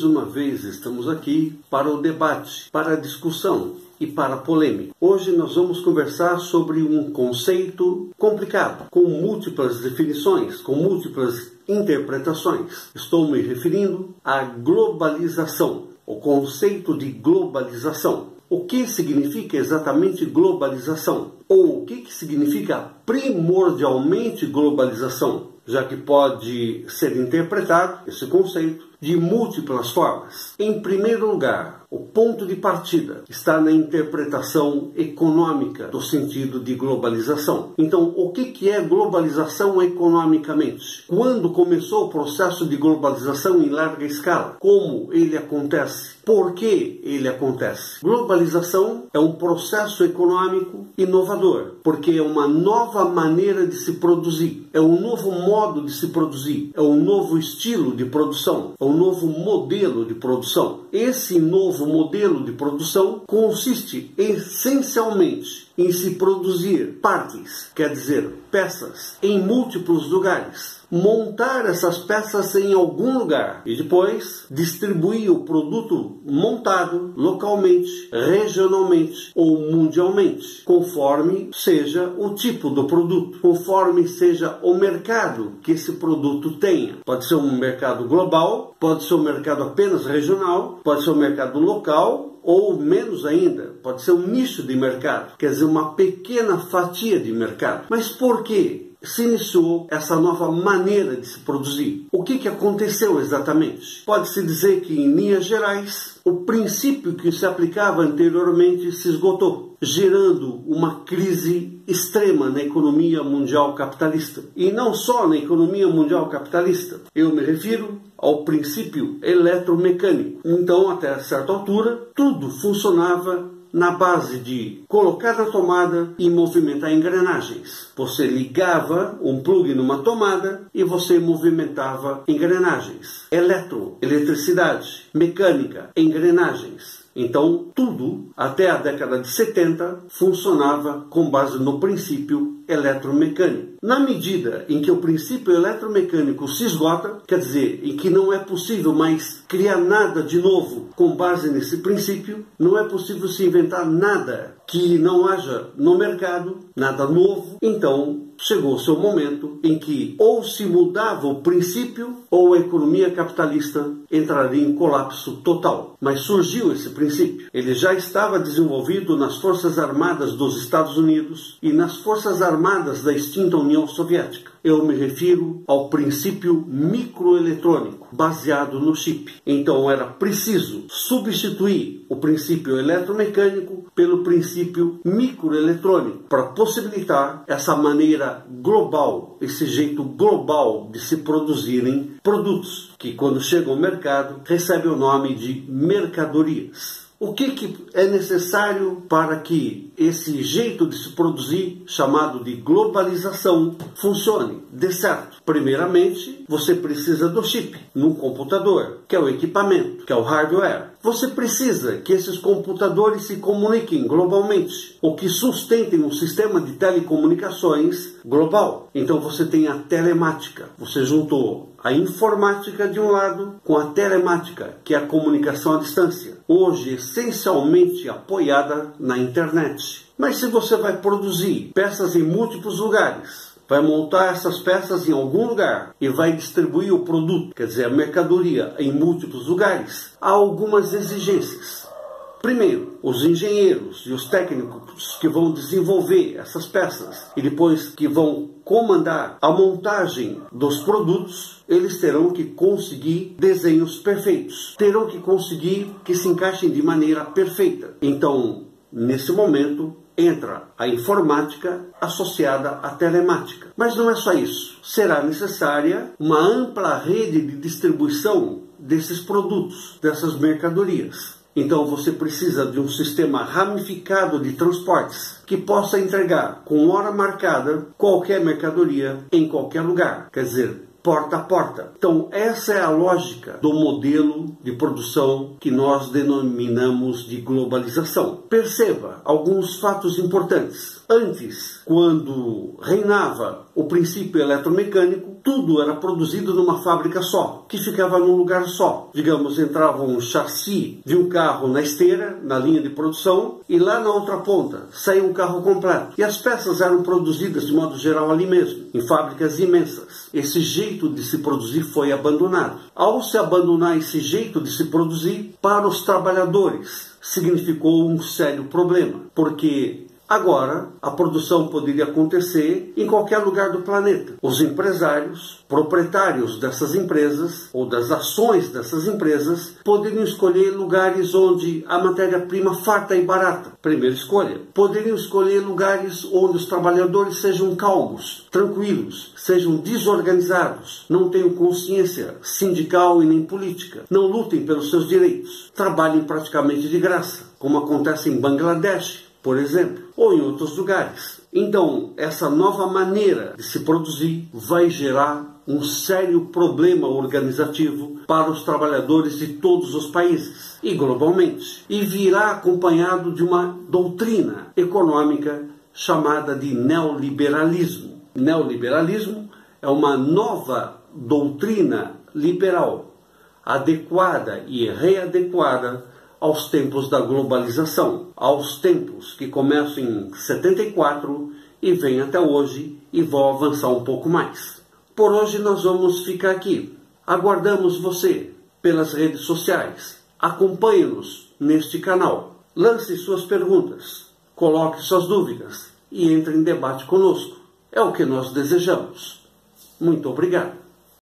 Mais uma vez estamos aqui para o debate, para a discussão e para a polêmica. Hoje nós vamos conversar sobre um conceito complicado, com múltiplas definições, com múltiplas interpretações. Estou me referindo à globalização, o conceito de globalização. O que significa exatamente globalização? Ou o que significa primordialmente globalização? Já que pode ser interpretado esse conceito de múltiplas formas. Em primeiro lugar, o ponto de partida está na interpretação econômica do sentido de globalização. Então, o que é globalização economicamente? Quando começou o processo de globalização em larga escala? Como ele acontece? Por que ele acontece? Globalização é um processo econômico inovador, porque é uma nova maneira de se produzir, é um novo modo de se produzir, é um novo estilo de produção, é um novo modelo de produção. Esse novo modelo de produção consiste essencialmente em se produzir partes, quer dizer, peças, em múltiplos lugares. Montar essas peças em algum lugar e depois distribuir o produto montado localmente, regionalmente ou mundialmente, conforme seja o tipo do produto, conforme seja o mercado que esse produto tenha. Pode ser um mercado global, pode ser um mercado apenas regional, pode ser um mercado local, ou menos ainda, pode ser um nicho de mercado, quer dizer, uma pequena fatia de mercado. Mas por quê se iniciou essa nova maneira de se produzir? O que aconteceu exatamente? Pode-se dizer que, em linhas gerais, o princípio que se aplicava anteriormente se esgotou, gerando uma crise extrema na economia mundial capitalista. E não só na economia mundial capitalista. Eu me refiro ao princípio eletromecânico. Então, até certa altura, tudo funcionava na base de colocar na tomada e movimentar engrenagens. Você ligava um plug numa tomada e você movimentava engrenagens. Eletricidade, mecânica, engrenagens. Então, tudo, até a década de 70, funcionava com base no princípio eletromecânico. Na medida em que o princípio eletromecânico se esgota, quer dizer, em que não é possível mais criar nada de novo com base nesse princípio, não é possível se inventar nada que não haja no mercado, nada novo, então chegou o seu momento em que ou se mudava o princípio ou a economia capitalista entraria em colapso total. Mas surgiu esse princípio. Ele já estava desenvolvido nas Forças Armadas dos Estados Unidos e nas Forças Armadas da extinta União Soviética. Eu me refiro ao princípio microeletrônico, baseado no chip. Então era preciso substituir o princípio eletromecânico pelo princípio microeletrônico, para possibilitar essa maneira global, esse jeito global de se produzirem produtos, que quando chegam ao mercado recebem o nome de mercadorias. O que é necessário para que esse jeito de se produzir, chamado de globalização, funcione, dê certo? Primeiramente, você precisa do chip num computador, que é o equipamento, que é o hardware. Você precisa que esses computadores se comuniquem globalmente, ou que sustentem um sistema de telecomunicações global. Então você tem a telemática. Você juntou a informática de um lado com a telemática, que é a comunicação à distância, hoje essencialmente apoiada na internet. Mas se você vai produzir peças em múltiplos lugares, vai montar essas peças em algum lugar e vai distribuir o produto, quer dizer, a mercadoria, em múltiplos lugares, há algumas exigências. Primeiro, os engenheiros e os técnicos que vão desenvolver essas peças e depois que vão comandar a montagem dos produtos, eles terão que conseguir desenhos perfeitos, terão que conseguir que se encaixem de maneira perfeita. Então, nesse momento, entra a informática associada à telemática. Mas não é só isso. Será necessária uma ampla rede de distribuição desses produtos, dessas mercadorias. Então você precisa de um sistema ramificado de transportes que possa entregar com hora marcada qualquer mercadoria em qualquer lugar. Quer dizer, porta a porta. Então essa é a lógica do modelo de produção que nós denominamos de globalização. Perceba alguns fatos importantes. Antes, quando reinava o princípio eletromecânico, tudo era produzido numa fábrica só, que ficava num lugar só. Digamos, entrava um chassi de um carro na esteira, na linha de produção, e lá na outra ponta saía um carro completo. E as peças eram produzidas de modo geral ali mesmo, em fábricas imensas. Esse jeito de se produzir foi abandonado. Ao se abandonar esse jeito de se produzir, para os trabalhadores, significou um sério problema, porque agora a produção poderia acontecer em qualquer lugar do planeta. Os empresários, proprietários dessas empresas ou das ações dessas empresas, poderiam escolher lugares onde a matéria-prima farta e barata. Primeira escolha. Poderiam escolher lugares onde os trabalhadores sejam calmos, tranquilos, sejam desorganizados, não tenham consciência sindical e nem política, não lutem pelos seus direitos, trabalhem praticamente de graça, como acontece em Bangladesh, por exemplo, ou em outros lugares. Então, essa nova maneira de se produzir vai gerar um sério problema organizativo para os trabalhadores de todos os países e globalmente, e virá acompanhado de uma doutrina econômica chamada de neoliberalismo. Neoliberalismo é uma nova doutrina liberal, adequada e readequada aos tempos da globalização, aos tempos que começam em 74 e vêm até hoje e vão avançar um pouco mais. Por hoje nós vamos ficar aqui. Aguardamos você pelas redes sociais. Acompanhe-nos neste canal. Lance suas perguntas, coloque suas dúvidas e entre em debate conosco. É o que nós desejamos. Muito obrigado.